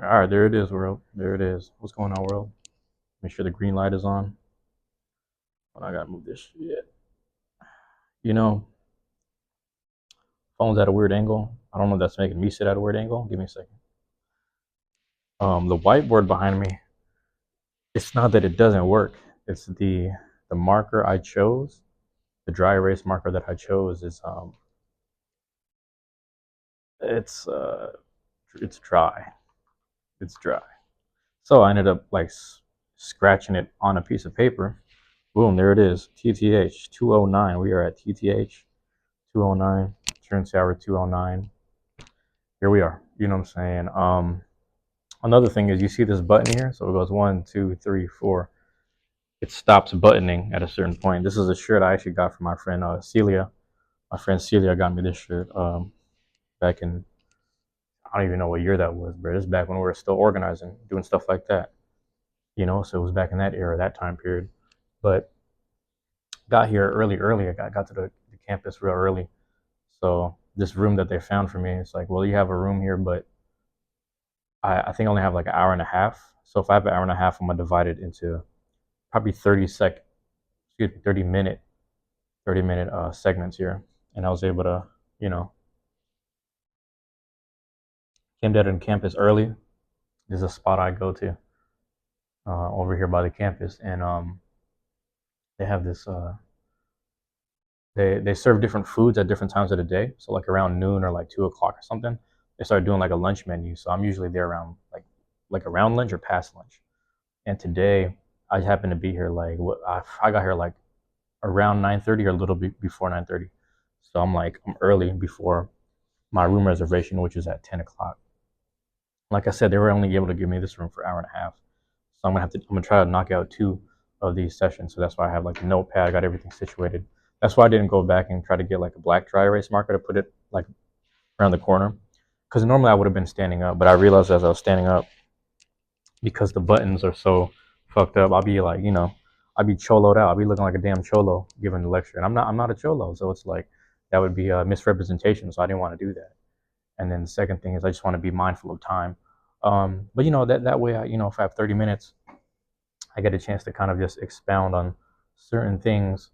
All right, there it is, world. There it is. What's going on, world? Make sure the green light is on. Oh, I gotta move this shit. You know, phone's at a weird angle. I don't know if that's making me sit at a weird angle. Give me a second. The whiteboard behind me. It's not that it doesn't work. It's the marker I chose. The dry erase marker that I chose is it's uh, it's dry. It's dry. So I ended up like scratching it on a piece of paper. Boom, there it is. TTH 209. We are at TTH 209. Truancy hour 209. Here we are. You know what I'm saying? Another thing is you see this button here. So it goes 1, 2, 3, 4. It stops buttoning at a certain point. This is a shirt I actually got from my friend Celia. My friend Celia got me this shirt back in, I don't even know what year that was, but it's back when we were still organizing, doing stuff like that. You know, so it was back in that era, that time period. But got here early. I got to the campus real early. So this room that they found for me, it's like, well, you have a room here, but I think I only have like an hour and a half. So if I have an hour and a half, I'm gonna divide it into probably 30 minute segments here. And I was able to, you know, came down to campus early. There's a spot I go to over here by the campus, and they have this. They serve different foods at different times of the day. So like around noon or like 2 o'clock or something, they start doing like a lunch menu. So I'm usually there around like around lunch or past lunch. And today I happened to be here like what I got here like around 9:30 or a little bit before 9:30. So I'm early before my room reservation, which is at 10 o'clock. Like I said, they were only able to give me this room for an hour and a half. So I'm gonna try to knock out 2 of these sessions. So that's why I have like a notepad, I got everything situated. That's why I didn't go back and try to get like a black dry erase marker to put it like around the corner. Because normally I would have been standing up, but I realized as I was standing up, because the buttons are so fucked up, I'll be like, I'll be choloed out. I'll be looking like a damn cholo giving the lecture. And I'm not a cholo. So it's like that would be a misrepresentation. So I didn't want to do that. And then the second thing is I just want to be mindful of time. But that way, if I have 30 minutes, I get a chance to kind of just expound on certain things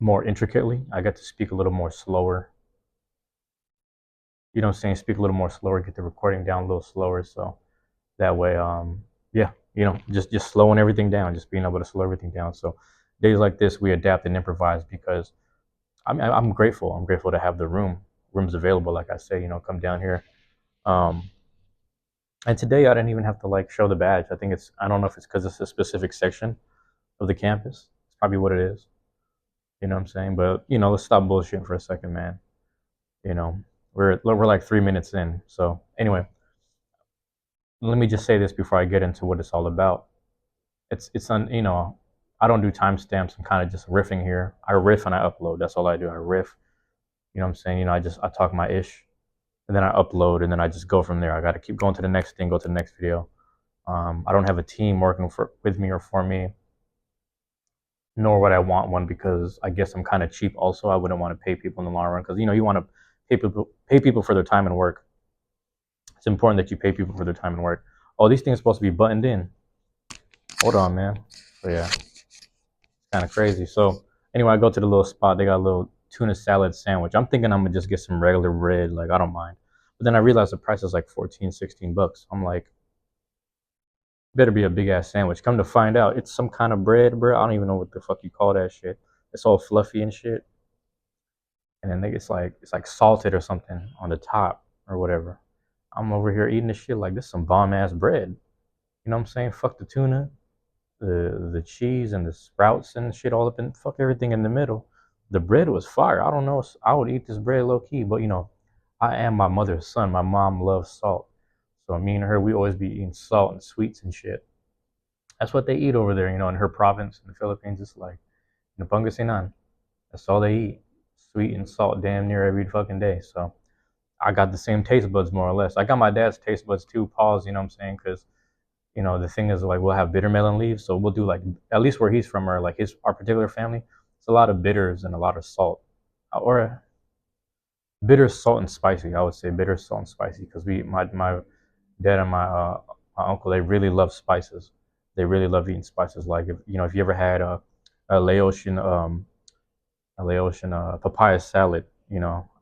more intricately. I get to speak a little more slower. You know what I'm saying? Speak a little more slower, get the recording down a little slower. So that way, yeah, just slowing everything down, just being able to slow everything down. So days like this, we adapt and improvise because I'm grateful. I'm grateful to have the rooms available. Like I say, come down here. Um, and today I didn't even have to like show the badge. I don't know if it's because it's a specific section of the campus. It's probably what it is. You know what I'm saying? But let's stop bullshitting for a second, man. You know, we're like 3 minutes in. So anyway, let me just say this before I get into what it's all about. It's on. I don't do timestamps. I'm kind of just riffing here. I riff and I upload. That's all I do. I riff. You know what I'm saying? I talk my ish, and then I upload, and then I just go from there. I got to keep going to the next thing, go to the next video. I don't have a team working with me or for me, nor would I want one because I guess I'm kind of cheap. Also, I wouldn't want to pay people in the long run because you want to pay people for their time and work. It's important that you pay people for their time and work. Oh, these things are supposed to be buttoned in. Hold on, man. So yeah, kind of crazy. So anyway, I go to the little spot. They got a little tuna salad sandwich. I'm thinking I'm gonna just get some regular bread. Like I don't mind. But then I realized the price is like 14, 16 bucks. I'm like, better be a big ass sandwich. Come to find out, it's some kind of bread, bro. I don't even know what the fuck you call that shit. It's all fluffy and shit. And then it's like salted or something on the top or whatever. I'm over here eating this shit like this is some bomb ass bread. You know what I'm saying? Fuck the tuna, the cheese and the sprouts and shit all up in fuck everything in the middle. The bread was fire. I don't know. I would eat this bread low key, but I am my mother's son. My mom loves salt, so me and her we always be eating salt and sweets and shit. That's what they eat over there, in her province in the Philippines. It's like Pangasinan. That's all they eat, sweet and salt, damn near every fucking day. So I got the same taste buds more or less. I got my dad's taste buds too. Pause. You know what I'm saying? Because the thing is like we'll have bitter melon leaves, so we'll do like at least where he's from or like our particular family, it's a lot of bitters and a lot of salt, or bitter, salt, and spicy. I would say bitter, salt, and spicy because we my Dad and my uncle, they really love spices. They really love eating spices. Like if if you ever had a Laotian papaya salad,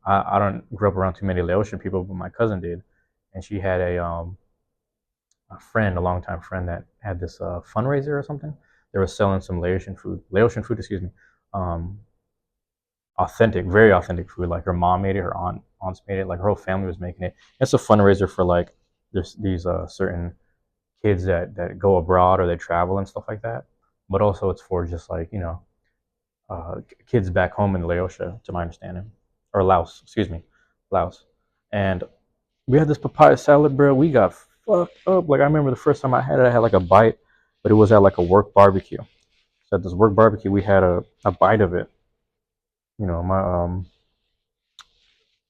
I don't grow up around too many Laotian people, but my cousin did, and she had a friend, a longtime friend that had this fundraiser or something. They were selling some Laotian food, excuse me, um, authentic, very authentic food. Like her mom made it, her aunts made it, like her whole family was making it. It's a fundraiser for like these certain kids that go abroad or they travel and stuff like that. But also it's for just like kids back home in Laos, to my understanding, or Laos, excuse me, Laos. And we had this papaya salad, bro. We got fucked up. Like I remember the first time I had it, I had like a bite, but it was at like a work barbecue. So at this work barbecue, we had a bite of it. You know,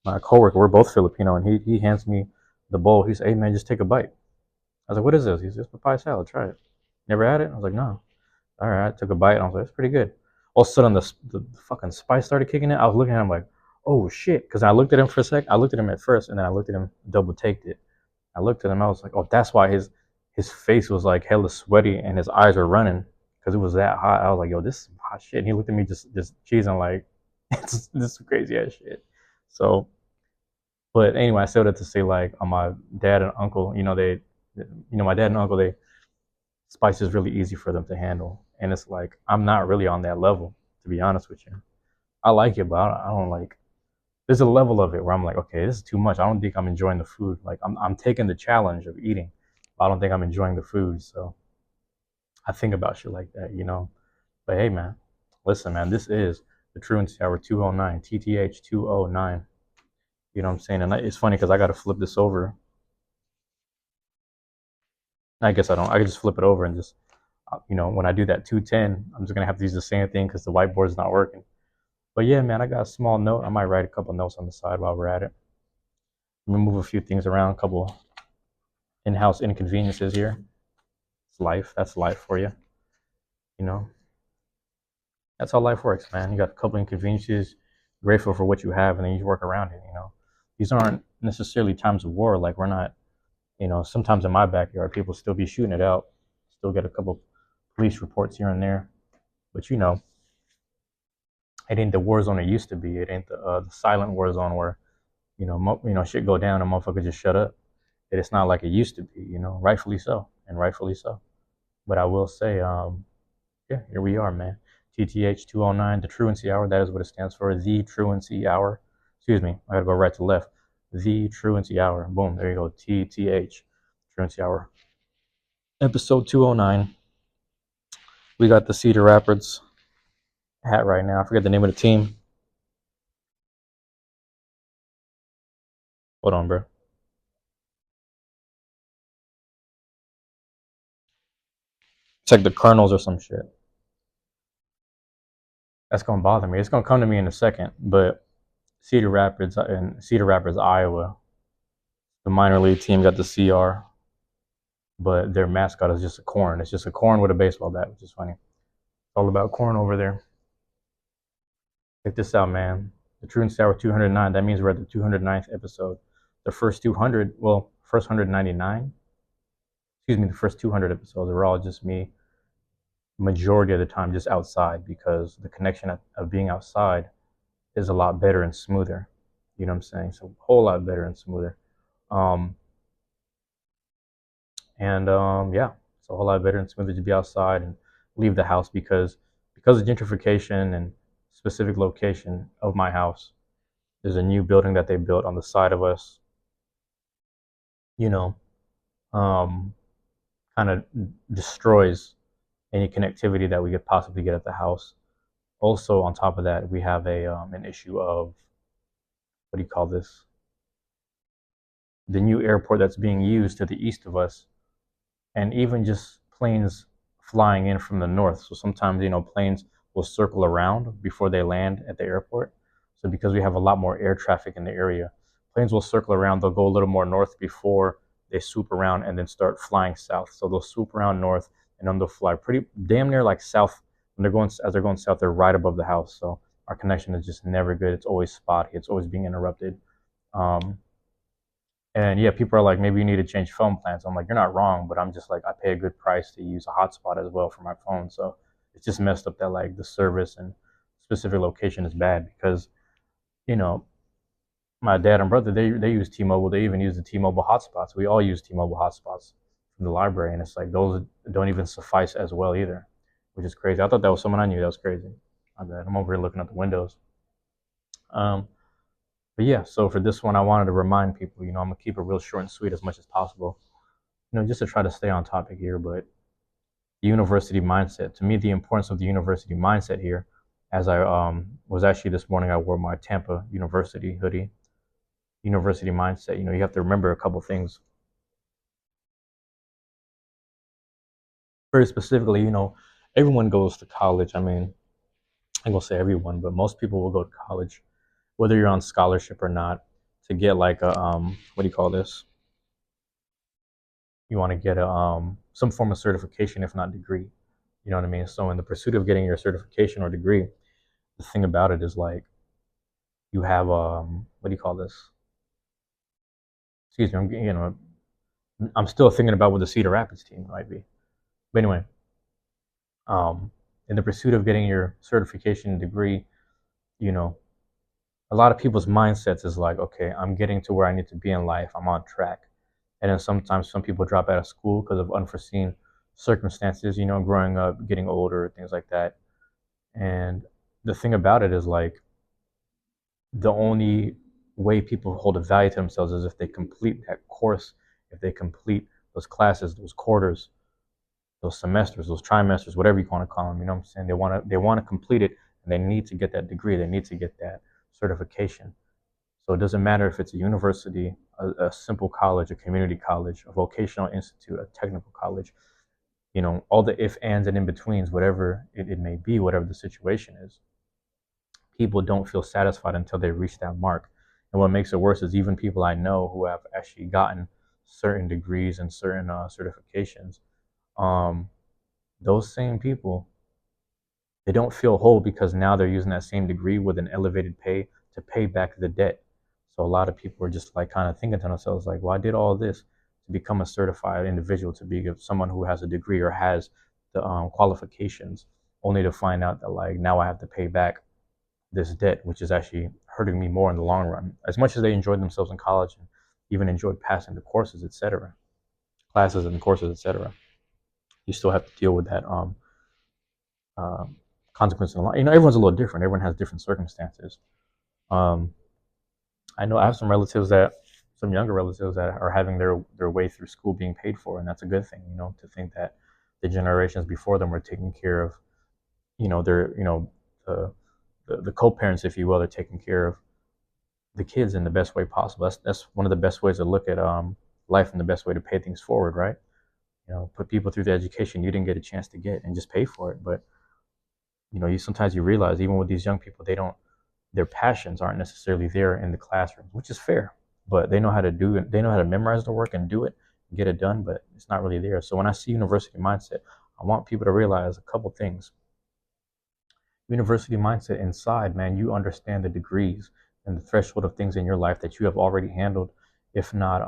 my coworker, we're both Filipino, and he hands me the bowl. He said, "Hey man, just take a bite." I was like, "What is this?" He says, "Papaya salad. Try it." Never had it. I was like, "No." All right, I took a bite, and I was like, "It's pretty good." All of a sudden, the fucking spice started kicking in. I was looking at him like, "Oh shit!" Because I looked at him for a sec. I looked at him at first, and then I looked at him, double taked it. I looked at him. I was like, "Oh, that's why his face was like hella sweaty, and his eyes were running because it was that hot." I was like, "Yo, this is some hot shit." And he looked at me just cheesing like, this is crazy ass shit." So, but anyway, I said that to say like, on my dad and uncle, my dad and uncle, spice is really easy for them to handle, and it's like I'm not really on that level, to be honest with you. I like it, but I don't like. There's a level of it where I'm like, okay, this is too much. I don't think I'm enjoying the food. Like I'm taking the challenge of eating. But I don't think I'm enjoying the food. So I think about shit like that. But hey, man, listen, man, this is the Truancy Hour 209, TTH 209. You know what I'm saying? And it's funny because I got to flip this over. I guess I don't. I can just flip it over and just, when I do that 210, I'm just gonna have to use the same thing because the whiteboard's not working. But yeah, man, I got a small note. I might write a couple notes on the side while we're at it. Let me move a few things around, a couple in-house inconveniences here. It's life. That's life for you. You know, that's how life works, man. You got a couple inconveniences, grateful for what you have, and then you work around it. These aren't necessarily times of war. Like we're not. Sometimes in my backyard, people still be shooting it out. Still get a couple police reports here and there. But it ain't the war zone it used to be. It ain't the silent war zone where shit go down and motherfuckers just shut up. It's not like it used to be. Rightfully so, and rightfully so. But I will say, yeah, here we are, man. TTH 209, the Truancy Hour. That is what it stands for. The Truancy Hour. Excuse me, I gotta go right to left. The Truancy Hour. Boom, there you go. TTH, Truancy Hour. Episode 209. We got the Cedar Rapids hat right now. I forget the name of the team. Hold on, bro. It's like the Colonels or some shit. That's gonna bother me. It's gonna come to me in a second. But Cedar Rapids, Iowa, the minor league team got the CR, but their mascot is just a corn. It's just a corn with a baseball bat, which is funny. It's all about corn over there. Check this out, man. The True and Sour 209. That means we're at the 209th episode. The first 200, well, first 199. Excuse me, the first 200 episodes are all just me. Majority of the time, just outside because the connection of being outside is a lot better and smoother. You know what I'm saying? So a whole lot better and smoother. Um, and yeah, it's a whole lot better and smoother to be outside and leave the house because of gentrification and specific location of my house. There's a new building that they built on the side of us. You know, um, kind of destroys any connectivity that we could possibly get at the house. Also, on top of that, we have an issue of what do you call this? The new airport that's being used to the east of us, and even just planes flying in from the north. So sometimes, planes will circle around before they land at the airport. So because we have a lot more air traffic in the area, planes will circle around. They'll go a little more north before they swoop around and then start flying south. So they'll swoop around north and then they'll fly pretty damn near like south. When they're going south, they're right above the house. So our connection is just never good. It's always spotty. It's always being interrupted. Um, And yeah, people are like, maybe you need to change phone plans. I'm like, you're not wrong, but I'm just like, I pay a good price to use a hotspot as well for my phone. So it's just messed up that like the service and specific location is bad because, you know, my dad and brother, they use T-Mobile. They even use the T-Mobile hotspots. We all use T-Mobile hotspots from the library, and it's like those don't even suffice as well either, which is crazy. I thought that was someone I knew. That was crazy. My bad. I'm over here looking at the windows. Um, but yeah, so for this one, I wanted to remind people, I'm gonna keep it real short and sweet as much as possible, just to try to stay on topic here. But the university mindset, to me, the importance of the university mindset here, as I was actually this morning, I wore my Tampa University hoodie. University mindset, you have to remember a couple things very specifically. Everyone goes to college. I mean, I'm gonna say everyone, but most people will go to college, whether you're on scholarship or not, to get like a what do you call this? You want to get a some form of certification, if not degree. You know what I mean? So in the pursuit of getting your certification or degree, the thing about it is like you have what do you call this? Excuse me, I'm still thinking about what the Cedar Rapids team might be. But anyway, um, in the pursuit of getting your certification degree, you know, a lot of people's mindsets is like, okay, I'm getting to where I need to be in life. I'm on track. And then sometimes some people drop out of school because of unforeseen circumstances, growing up, getting older, things like that. And the thing about it is like the only way people hold a value to themselves is if they complete that course, if they complete those classes, those quarters, those semesters, those trimesters, whatever you want to call them. You know what I'm saying? They want to complete it, and they need to get that degree. They need to get that certification. So it doesn't matter if it's a university, a simple college, a community college, a vocational institute, a technical college. All the if, ands, and in betweens, whatever it may be, whatever the situation is. People don't feel satisfied until they reach that mark. And what makes it worse is even people I know who have actually gotten certain degrees and certain certifications, um, those same people, they don't feel whole because now they're using that same degree with an elevated pay to pay back the debt. So a lot of people are just like kind of thinking to themselves like, well, I did all this to become a certified individual, to be someone who has a degree or has the qualifications, only to find out that like now I have to pay back this debt, which is actually hurting me more in the long run. As much as they enjoyed themselves in college and even enjoyed passing the courses, etc., classes and courses, etc., you still have to deal with that uh, consequence in the long. Everyone's a little different. Everyone has different circumstances. Um, I know I have some younger relatives that are having their way through school being paid for, and that's a good thing. To think that the generations before them were taking care of, their, the the co-parents, if you will, are taking care of the kids in the best way possible. That's one of the best ways to look at life and the best way to pay things forward, right? Put people through the education you didn't get a chance to get and just pay for it. But you sometimes you realize even with these young people, their passions aren't necessarily there in the classroom, which is fair. But they know how to do it. They know how to memorize the work and do it, and get it done. But it's not really there. So when I see university mindset, I want people to realize a couple things. University mindset inside, man, you understand the degrees and the threshold of things in your life that you have already handled, if not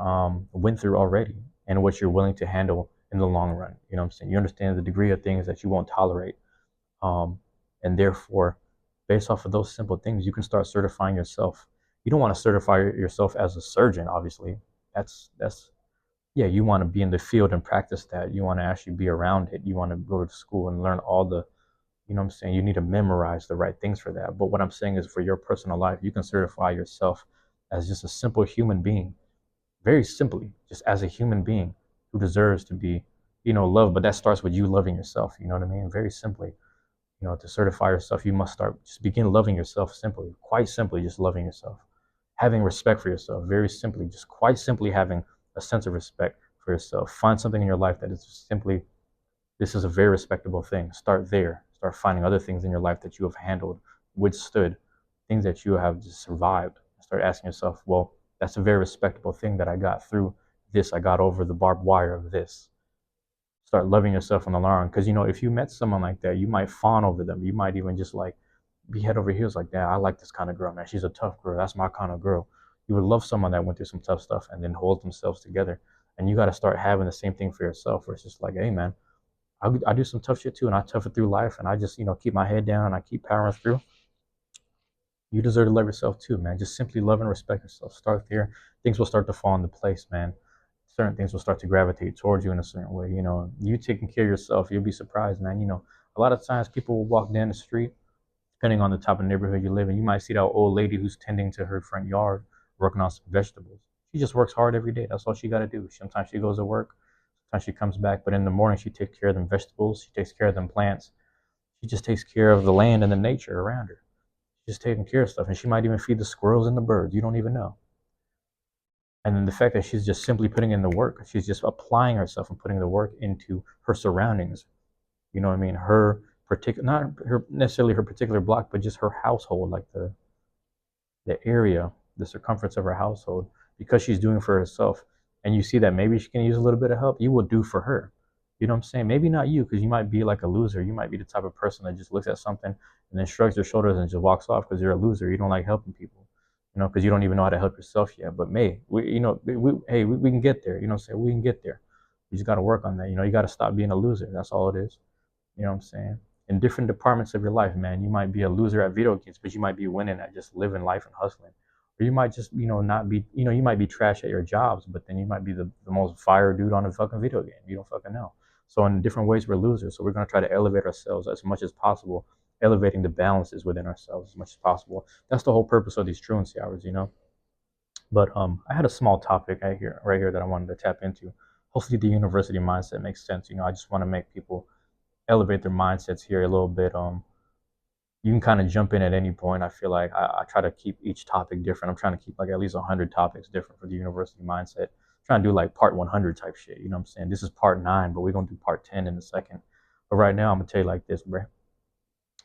went through already, and what you're willing to handle in the long run. You know what I'm saying? You understand the degree of things that you won't tolerate. Um, and therefore, based off of those simple things, you can start certifying yourself. You don't want to certify yourself as a surgeon, obviously. That's yeah, you want to be in the field and practice that. You want to actually be around it. You want to go to school and learn all the, you know what I'm saying? You need to memorize the right things for that. But what I'm saying is for your personal life, you can certify yourself as just a simple human being, very simply, just as a human being who deserves to be, loved. But that starts with you loving yourself. You know what I mean? Very simply, to certify yourself, you must start, just begin loving yourself simply, quite simply, just loving yourself, having respect for yourself, very simply, just quite simply having a sense of respect for yourself. Find something in your life that is simply, this is a very respectable thing. Start there. Start finding other things in your life that you have handled, withstood, things that you have just survived. Start asking yourself, well, that's a very respectable thing that I got through this. I got over the barbed wire of this. Start loving yourself in the long run. Because if you met someone like that, you might fawn over them. You might even just like be head over heels like that. I like this kind of girl, man. She's a tough girl. That's my kind of girl. You would love someone that went through some tough stuff and then holds themselves together. And you got to start having the same thing for yourself, where it's just like, hey, man, I do some tough shit too, and I tough it through life, and I just, keep my head down and I keep powering through. You deserve to love yourself too, man. Just simply love and respect yourself. Start there. Things will start to fall into place, man. Certain things will start to gravitate towards you in a certain way. You taking care of yourself, you'll be surprised, man. A lot of times people will walk down the street, depending on the type of neighborhood you live in. You might see that old lady who's tending to her front yard, working on some vegetables. She just works hard every day. That's all she got to do. Sometimes she goes to work, sometimes she comes back, but in the morning she takes care of them vegetables. She takes care of them plants. She just takes care of the land and the nature around her. She's just taking care of stuff, and she might even feed the squirrels and the birds. You don't even know. And then the fact that she's just simply putting in the work, she's just applying herself and putting the work into her surroundings. You know what I mean? Her particular, not her necessarily her particular block, but just her household, like the area, the circumference of her household, because she's doing for herself. And you see that maybe she can use a little bit of help, you will do for her. You know what I'm saying? Maybe not you, because you might be like a loser. You might be the type of person that just looks at something and then shrugs their shoulders and just walks off because you're a loser. You don't like helping people, because you don't even know how to help yourself yet. But hey, we can get there. You know what I'm saying? We can get there. You just got to work on that. You got to stop being a loser. That's all it is. You know what I'm saying? In different departments of your life, man, you might be a loser at video games, but you might be winning at just living life and hustling. Or you might just, not be, you might be trash at your jobs, but then you might be the most fire dude on a fucking video game. You don't fucking know. So in different ways, we're losers. So we're going to try to elevate ourselves as much as possible, elevating the balances within ourselves as much as possible. That's the whole purpose of these truancy hours. But I had a small topic right here that I wanted to tap into. Hopefully the university mindset makes sense. I just want to make people elevate their mindsets here a little bit. You can kind of jump in at any point. I feel like I try to keep each topic different. I'm trying to keep like at least 100 topics different for the university mindset. I'm trying to do like part 100 type shit. You know what I'm saying? This is part 9, but we're gonna do part 10 in a second. But right now, I'm gonna tell you like this, bro.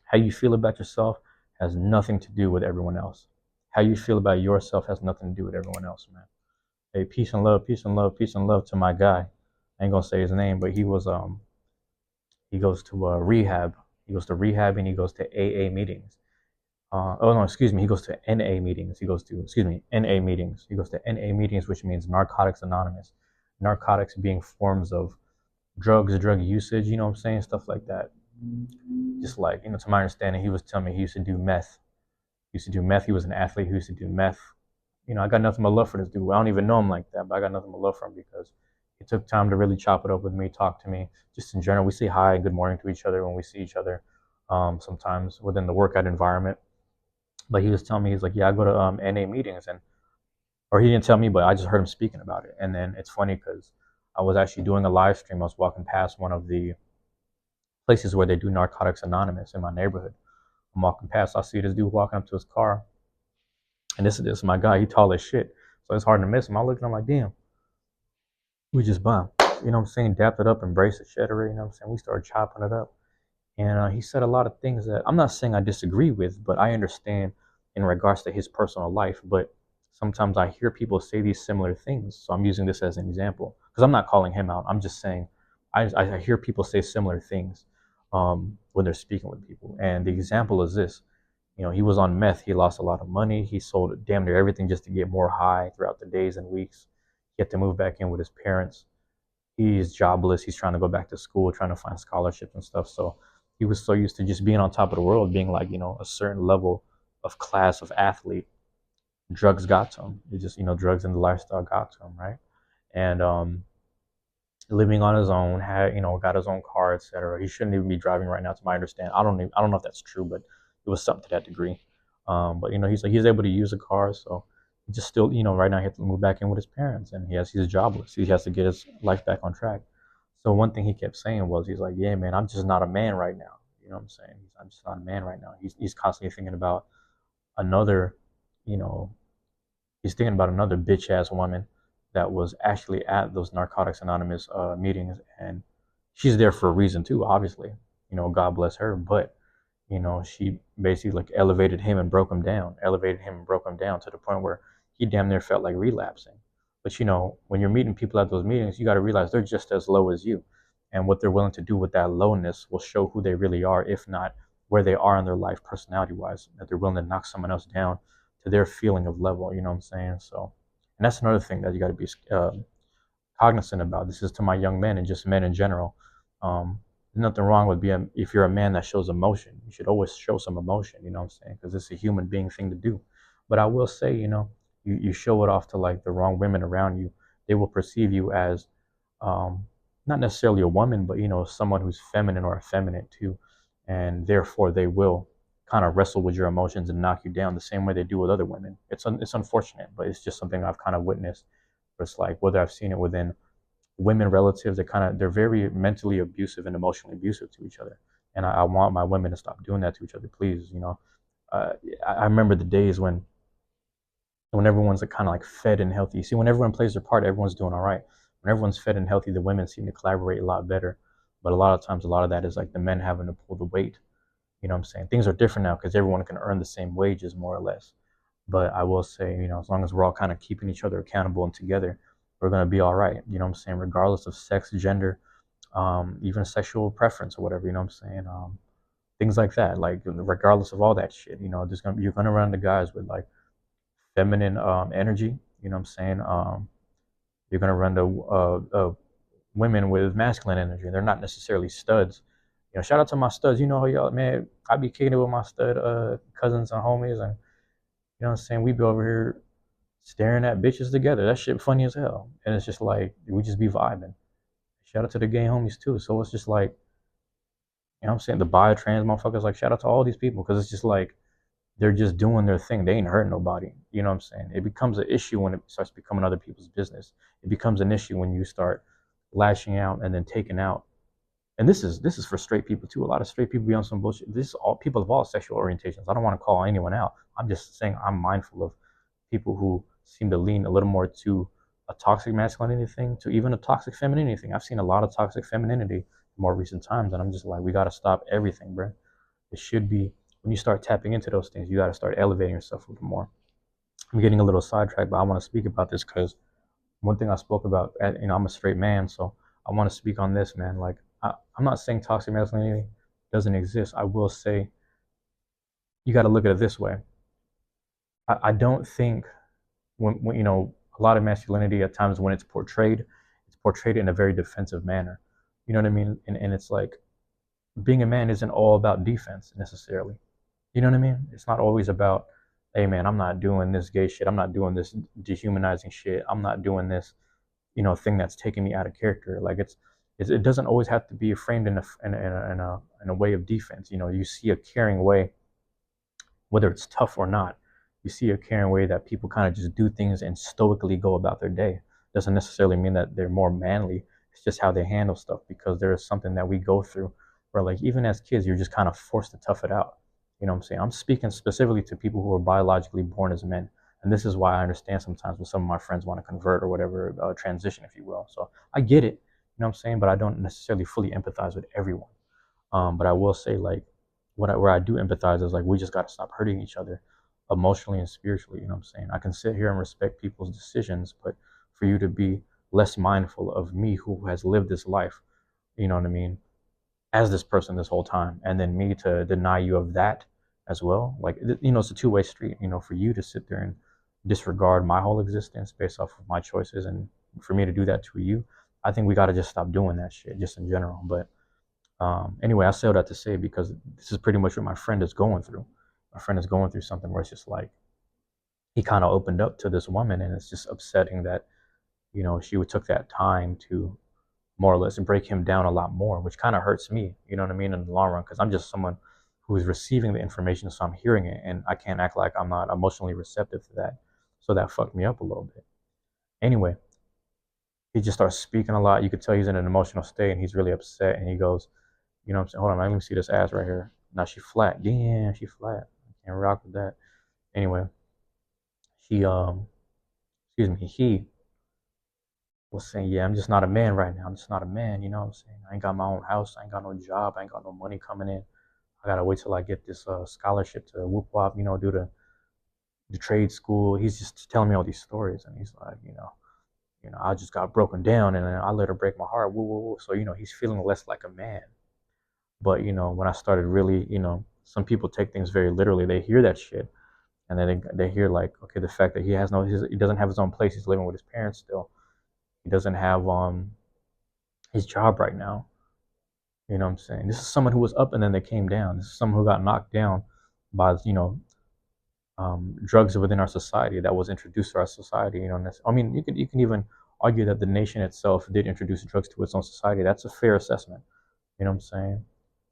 How you feel about yourself has nothing to do with everyone else. How you feel about yourself has nothing to do with everyone else, man. Hey, peace and love, peace and love, peace and love to my guy. I ain't gonna say his name, but he goes to rehab. He goes to rehab and he goes to AA meetings. Oh no, excuse me. He goes to NA meetings. He goes to NA meetings. He goes to NA meetings, which means Narcotics Anonymous. Narcotics being forms of drugs, drug usage. You know what I'm saying? Stuff like that. Just like to my understanding, he was telling me he used to do meth. He used to do meth. He was an athlete who used to do meth. I got nothing but love for this dude. I don't even know him like that, but I got nothing but love for him because he took time to really chop it up with me, talk to me. Just in general, we say hi and good morning to each other when we see each other. Sometimes within the workout environment. But he was telling me, he's like, yeah, I go to NA meetings, or he didn't tell me, but I just heard him speaking about it. And then it's funny because I was actually doing a live stream. I was walking past one of the places where they do Narcotics Anonymous in my neighborhood. I'm walking past, I see this dude walking up to his car, and this is my guy. He tall as shit, so it's hard to miss him. I look at him like, damn, we just bummed. You know what I'm saying? Dapped it up, embraced the shit already. You know what I'm saying? We started chopping it up. And he said a lot of things that I'm not saying I disagree with, but I understand in regards to his personal life. But sometimes I hear people say these similar things. So I'm using this as an example because I'm not calling him out. I'm just saying I hear people say similar things when they're speaking with people. And the example is this. He was on meth. He lost a lot of money. He sold damn near everything just to get more high throughout the days and weeks. He had to move back in with his parents. He's jobless. He's trying to go back to school, trying to find scholarships and stuff. So he was so used to just being on top of the world, being like, a certain level of class of athlete. Drugs got to him. It just, drugs and the lifestyle got to him, right? And living on his own, got his own car, etc. He shouldn't even be driving right now, to my understanding. I don't know if that's true, but it was something to that degree. But he's like, he's able to use a car, so he just still, right now he has to move back in with his parents, and he's jobless. He has to get his life back on track. So one thing he kept saying was, he's like, yeah, man, I'm just not a man right now. You know what I'm saying? I'm just not a man right now. He's constantly thinking about another, you know, he's thinking about another bitch ass woman that was actually at those Narcotics Anonymous meetings, and she's there for a reason too, obviously. God bless her, but she basically like elevated him and broke him down to the point where he damn near felt like relapsing. But when you're meeting people at those meetings, you got to realize they're just as low as you, and what they're willing to do with that lowness will show who they really are, if not where they are in their life personality wise. That they're willing to knock someone else down to their feeling of level. You know what I'm saying? So, and that's another thing that you got to be cognizant about. This is to my young men and just men in general. There's nothing wrong with being, if you're a man that shows emotion, you should always show some emotion, you know what I'm saying? Because it's a human being thing to do. But I will say, you show it off to like the wrong women around you, they will perceive you as um, not necessarily a woman, but someone who's feminine or effeminate too. And therefore they will kind of wrestle with your emotions and knock you down the same way they do with other women. It's unfortunate, but it's just something I've kind of witnessed. It's like whether I've seen it within women relatives, they're very mentally abusive and emotionally abusive to each other. And I want my women to stop doing that to each other, please. Uh, I remember the days when everyone's like kind of like fed and healthy. See, when everyone plays their part, everyone's doing all right. When everyone's fed and healthy, the women seem to collaborate a lot better. But a lot of times, a lot of that is like the men having to pull the weight. You know what I'm saying? Things are different now because everyone can earn the same wages more or less. But I will say, as long as we're all kind of keeping each other accountable and together, we're gonna be all right. You know what I'm saying? Regardless of sex, gender, even sexual preference or whatever. You know what I'm saying? Things like that. Like regardless of all that shit, you're gonna run into guys with like feminine energy. You know what I'm saying? You're gonna run into women with masculine energy. They're not necessarily studs. Shout out to my studs. Y'all, man, I be kicking it with my stud cousins and homies, and you know what I'm saying? We be over here staring at bitches together. That shit funny as hell. And it's just like we just be vibing. Shout out to the gay homies too. So it's just like, what I'm saying? The bio-trans motherfuckers, like shout out to all these people because it's just like they're just doing their thing. They ain't hurting nobody. You know what I'm saying? It becomes an issue when it starts becoming other people's business. It becomes an issue when you start lashing out and then taking out. And this is for straight people too. A lot of straight people be on some bullshit. This is all people of all sexual orientations. I don't want to call anyone out. I'm just saying I'm mindful of people who seem to lean a little more to a toxic masculinity thing, to even a toxic femininity thing. I've seen a lot of toxic femininity in more recent times, and I'm just like, we got to stop everything, bro. It should be when you start tapping into those things, you got to start elevating yourself a little more. I'm getting a little sidetracked, but I want to speak about this because one thing I spoke about, I'm a straight man, so I want to speak on this, man. Like, I'm not saying toxic masculinity doesn't exist. I will say you got to look at it this way. I don't think when a lot of masculinity at times when it's portrayed in a very defensive manner. You know what I mean? And it's like being a man isn't all about defense necessarily. You know what I mean? It's not always about, hey man, I'm not doing this gay shit. I'm not doing this dehumanizing shit. I'm not doing this, thing that's taking me out of character. Like it doesn't always have to be framed in a way of defense. You see a caring way, whether it's tough or not. You see a caring way that people kind of just do things and stoically go about their day. Doesn't necessarily mean that they're more manly. It's just how they handle stuff because there is something that we go through where, like, even as kids, you're just kind of forced to tough it out. You know what I'm saying? I'm speaking specifically to people who are biologically born as men. And this is why I understand sometimes when some of my friends want to convert or whatever, transition, if you will. So I get it, you know what I'm saying? But I don't necessarily fully empathize with everyone. But I will say, like, where I do empathize is like we just got to stop hurting each other emotionally and spiritually. You know what I'm saying? I can sit here and respect people's decisions, but for you to be less mindful of me who has lived this life, you know what I mean, as this person this whole time, and then me to deny you of that as well. Like, it's a two-way street. For you to sit there and disregard my whole existence based off of my choices, and for me to do that to you, I think we got to just stop doing that shit, just in general. But anyway, I say all that to say because this is pretty much what my friend is going through. My friend is going through something where it's just like he kind of opened up to this woman, and it's just upsetting that she took that time to more or less break him down a lot more, which kind of hurts me. You know what I mean, in the long run, because I'm just someone who is receiving the information, so I'm hearing it, and I can't act like I'm not emotionally receptive to that. So that fucked me up a little bit. Anyway, he just starts speaking a lot. You could tell he's in an emotional state, and he's really upset. And he goes, you know what I'm saying? Hold on, let me see this ass right here. Now she flat. Damn, she flat. I can't rock with that. Anyway, he excuse me, he was saying, yeah, I'm just not a man right now. I'm just not a man, you know what I'm saying? I ain't got my own house, I ain't got no job, I ain't got no money coming in. I gotta wait till I get this scholarship to whoop wop, do the trade school. He's just telling me all these stories, and he's like, I just got broken down, and then I let her break my heart. Woo, woo, woo. So he's feeling less like a man. But when I started really, some people take things very literally. They hear that shit, and then they hear like, okay, the fact that he doesn't have his own place, he's living with his parents still. He doesn't have his job right now. You know what I'm saying? This is someone who was up and then they came down. This is someone who got knocked down by drugs within our society that was introduced to our society. I mean, you can even argue that the nation itself did introduce drugs to its own society. That's a fair assessment. You know what I'm saying?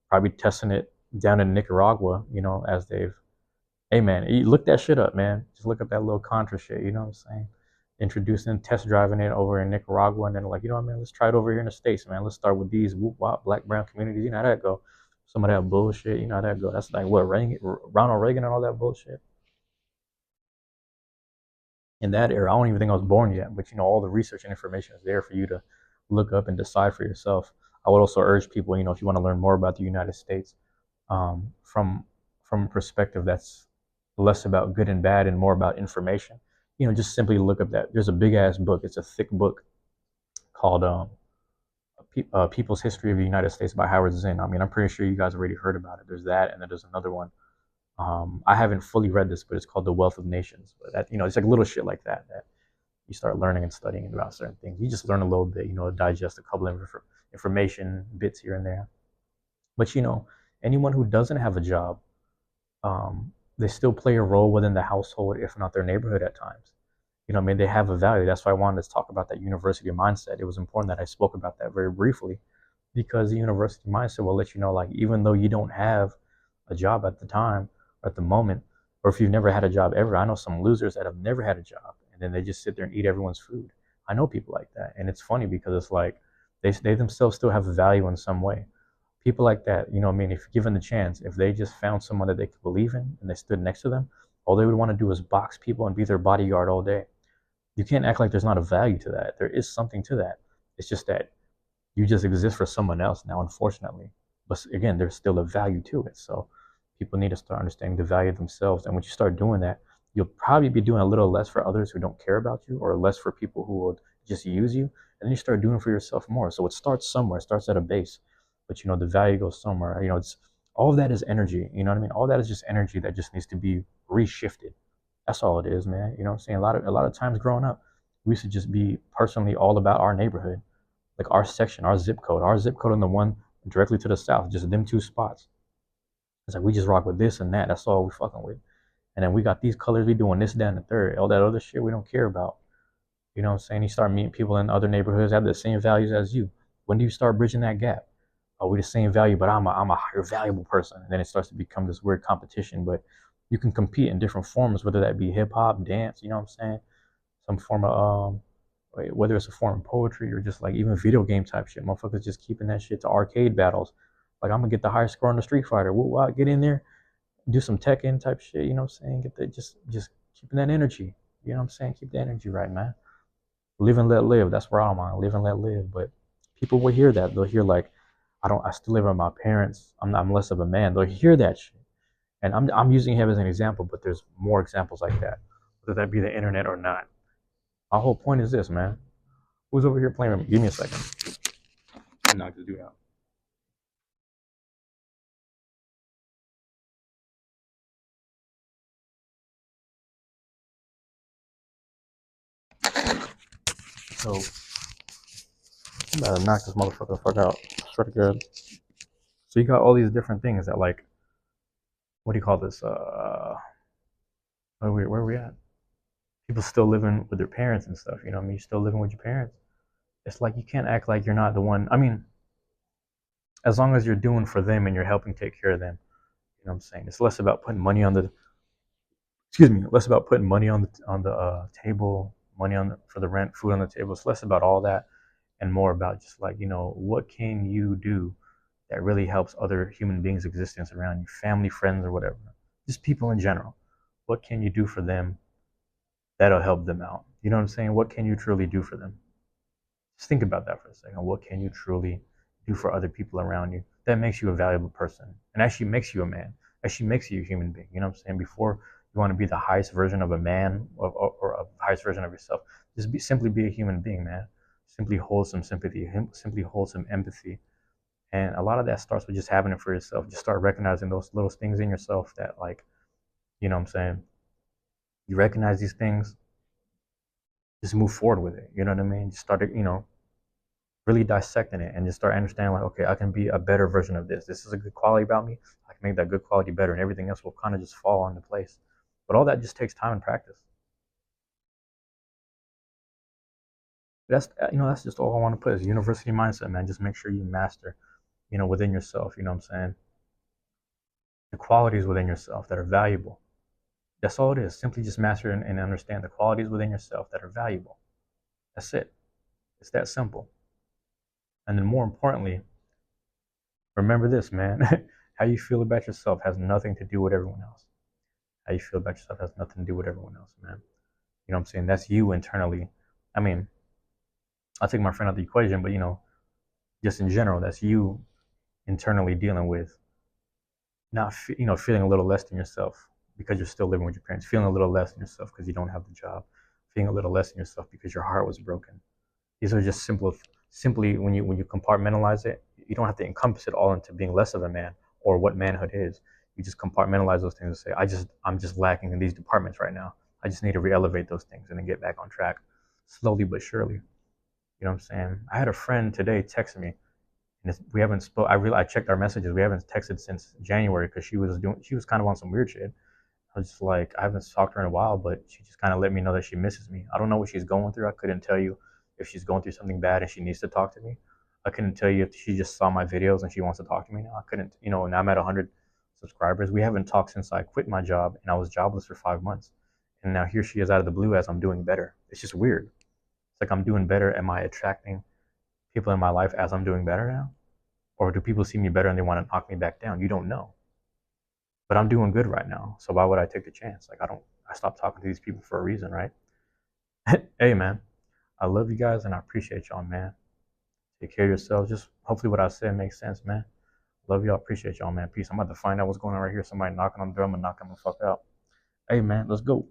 Probably testing it down in Nicaragua. As they've, hey man, you look that shit up, man. Just look up that little Contra shit. You know what I'm saying? Introducing, test driving it over in Nicaragua, and then like, you know what, man, let's try it over here in the States, man. Let's start with these whoop wop black brown communities. You know how that go. Some of that bullshit. You know how that go. That's like what Ronald Reagan and all that bullshit. In that era, I don't even think I was born yet, but all the research and information is there for you to look up and decide for yourself. I would also urge people, if you want to learn more about the United States, from a perspective that's less about good and bad and more about information, just simply look up that. There's a big ass book. It's a thick book called People's History of the United States by Howard Zinn. I mean, I'm pretty sure you guys already heard about it. There's that, and then there's another one. I haven't fully read this, but it's called The Wealth of Nations. But that, it's like little shit like that you start learning and studying about certain things. You just learn a little bit, digest a couple of information bits here and there. But anyone who doesn't have a job, they still play a role within the household, if not their neighborhood at times. I mean, they have a value. That's why I wanted to talk about that university mindset. It was important that I spoke about that very briefly, because the university mindset will let you know, like, even though you don't have a job at the time or at the moment, or if you've never had a job ever, I know some losers that have never had a job and then they just sit there and eat everyone's food. I know people like that, and it's funny because it's like they themselves still have a value in some way. People like that, I mean, if given the chance, if they just found someone that they could believe in and they stood next to them, all they would want to do is box people and be their bodyguard all day. You can't act like there's not a value to that. There is something to that. It's just that you just exist for someone else now, unfortunately. But again, there's still a value to it. So people need to start understanding the value of themselves. And when you start doing that, you'll probably be doing a little less for others who don't care about you, or less for people who will just use you. And then you start doing for yourself more. So it starts somewhere, it starts at a base. But the value goes somewhere. It's all of that is energy. You know what I mean? All that is just energy that just needs to be reshifted. That's all it is, man. You know what I'm saying? A lot of times growing up, we used to just be personally all about our neighborhood, like our section, our zip code, and the one directly to the south, just them two spots. It's like we just rock with this and that. That's all we fucking with. And then we got these colors, we doing this, that, and the third. All that other shit we don't care about. You know what I'm saying? You start meeting people in other neighborhoods that have the same values as you. When do you start bridging that gap? Oh, we the same value, but I'm a higher valuable person. And then it starts to become this weird competition. But you can compete in different forms, whether that be hip hop, dance, you know what I'm saying? Some form of whether it's a form of poetry or just like even video game type shit. Motherfuckers just keeping that shit to arcade battles. Like, I'm gonna get the highest score on the Street Fighter. What? Get in there, do some Tekken type shit. You know what I'm saying? Get that, just keeping that energy. You know what I'm saying? Keep the energy right, man. Live and let live. That's where I'm on. Live and let live. But people will hear that. They'll hear like, I don't. I still live with my parents. I'm less of a man. They'll hear that shit. And I'm using him as an example, but there's more examples like that, whether that be the internet or not. My whole point is this, man. Who's over here playing with me? Give me a second. Knock this dude out. So I'm about to knock this motherfucker the fuck out. I swear to God. So you got all these different things that, like, what do you call this? Where are we at? People still living with their parents and stuff. You know what I mean? You're still living with your parents. It's like you can't act like you're not the one. I mean, as long as you're doing for them and you're helping take care of them, you know what I'm saying? It's less about putting money on the, excuse me, less about putting money on the table, money for the rent, food on the table. It's less about all that and more about just like, what can you do that really helps other human beings' existence around you, family, friends, or whatever, just people in general. What can you do for them that'll help them out? You know what I'm saying? What can you truly do for them? Just think about that for a second. What can you truly do for other people around you that makes you a valuable person and actually makes you a man, actually makes you a human being? You know what I'm saying? Before you want to be the highest version of a man, or a highest version of yourself, just simply be a human being, man. Simply hold some sympathy, simply hold some empathy. And a lot of that starts with just having it for yourself. Just start recognizing those little things in yourself that, like, you know what I'm saying, You recognize these things, just move forward with it. You know what I mean? Just start, really dissecting it and just start understanding like, okay, I can be a better version of this. This is a good quality about me. I can make that good quality better, and everything else will kind of just fall into place. But all that just takes time and practice. That's just all I want to put is university mindset, man. Just make sure you master, within yourself. You know what I'm saying? The qualities within yourself that are valuable. That's all it is. Simply just master and understand the qualities within yourself that are valuable. That's it. It's that simple. And then more importantly, remember this, man. How you feel about yourself has nothing to do with everyone else. How you feel about yourself has nothing to do with everyone else, man. You know what I'm saying? That's you internally. I mean, I'll take my friend out of the equation, but just in general, that's you internally dealing with not, feeling a little less than yourself because you're still living with your parents, feeling a little less than yourself because you don't have the job, feeling a little less than yourself because your heart was broken. These are just simply when you compartmentalize it, you don't have to encompass it all into being less of a man or what manhood is. You just compartmentalize those things and say, I'm just lacking in these departments right now. I just need to re-elevate those things and then get back on track, slowly but surely. You know what I'm saying? I had a friend today text me, and we haven't spoke. I checked our messages. We haven't texted since January because she was kind of on some weird shit. I was just like, I haven't talked to her in a while, but she just kind of let me know that she misses me. I don't know what she's going through. I couldn't tell you if she's going through something bad and she needs to talk to me. I couldn't tell you if she just saw my videos and she wants to talk to me now. I couldn't, now I'm at 100 subscribers. We haven't talked since I quit my job and I was jobless for 5 months. And now here she is out of the blue as I'm doing better. It's just weird. It's like I'm doing better. Am I attracting people in my life as I'm doing better now? Or do people see me better and they want to knock me back down? You don't know. But I'm doing good right now. So why would I take the chance? Like I stopped talking to these people for a reason, right? Hey man, I love you guys and I appreciate y'all, man. Take care of yourselves. Just hopefully what I said makes sense, man. Love y'all, appreciate y'all, man. Peace. I'm about to find out what's going on right here. Somebody knocking on the door, I'm gonna knock them the fuck out. Hey man, let's go.